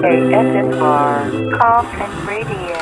ASMR Coffin Radio.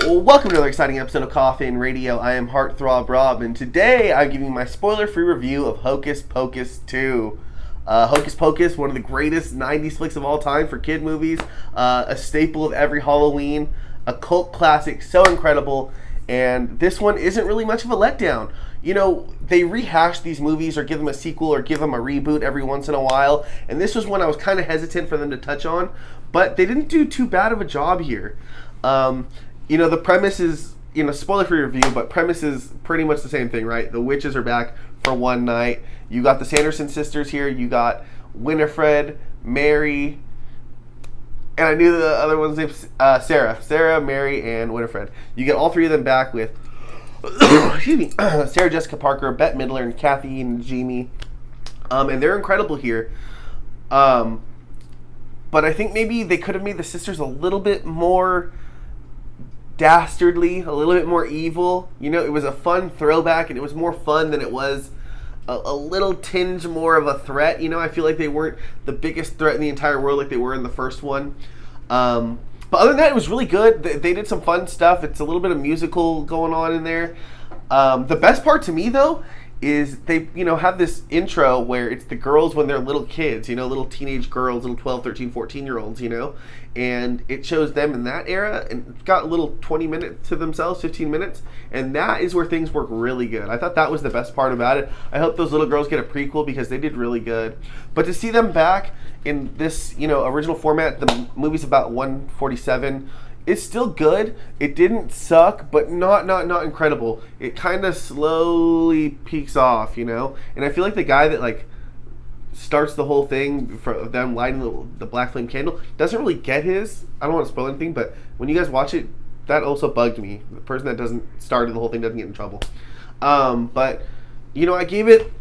Well, welcome to another exciting episode of Coffin Radio. I am Heartthrob Rob, and today I'm giving my spoiler-free review of Hocus Pocus 2. Hocus Pocus, one of the greatest 90s flicks of all time for kid movies, a staple of every Halloween, a cult classic, so incredible, and this one isn't really much of a letdown. You know, they rehash these movies or give them a sequel or give them a reboot every once in a while, and this was one I was kind of hesitant for them to touch on, but they didn't do too bad of a job here. You know, the premise is, spoiler-free review, but premise is pretty much the same thing, right? The witches are back for one night. You got the Sanderson sisters here. You got Winifred, Mary, and I knew the other one's name, Sarah, Mary, and Winifred. You get all three of them back with, excuse me, Sarah Jessica Parker, Bette Midler, and Kathy and Jamie. And they're incredible here. But I think maybe they could have made the sisters a little bit more dastardly, a little bit more evil. You know, it was a fun throwback, and it was more fun than it was a little tinge more of a threat. You know, I feel like they weren't the biggest threat in the entire world like they were in the first one. But other than that, it was really good. They did some fun stuff. It's a little bit of musical going on in there. The best part to me, though, is they, have this intro where it's the girls when they're little kids, little teenage girls, little 12, 13, 14-year-olds, and it shows them in that era, and it's got a little 20 minutes to themselves, 15 minutes, and that is where things work really good. I thought that was the best part about it. I hope those little girls get a prequel because they did really good. But to see them back in this, original format, the movie's about 147, it's still good. It didn't suck, but not incredible. It kind of slowly peaks off, and I feel like the guy that starts the whole thing for them lighting the black flame candle doesn't really get his. I don't want to spoil anything, but when you guys watch it, that also bugged me. The person that doesn't start the whole thing doesn't get in trouble. But I gave it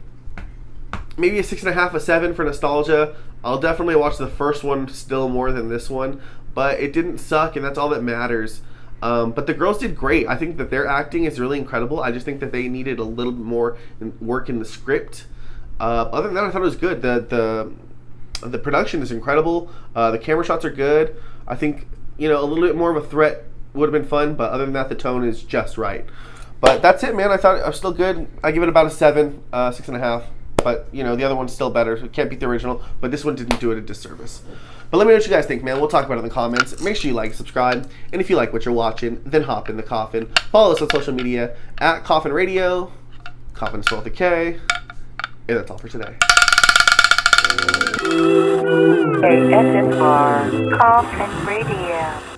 maybe a 6.5, a 7 for nostalgia. I'll definitely watch the first one still more than this one. But it didn't suck, and that's all that matters. But the girls did great. I think that their acting is really incredible. I just think that they needed a little bit more work in the script. Other than that, I thought it was good. The production is incredible. The camera shots are good. I think, a little bit more of a threat would have been fun, but other than that, the tone is just right. But that's it, man. I thought it was still good. I give it about a 7, 6.5. But, the other one's still better. So it can't beat the original. But this one didn't do it a disservice. But let me know what you guys think, man. We'll talk about it in the comments. Make sure you like, subscribe. And if you like what you're watching, then hop in the coffin. Follow us on social media at Coffin Radio. Coffin spelled with a K. And that's all for today. ASMR Coffin Radio.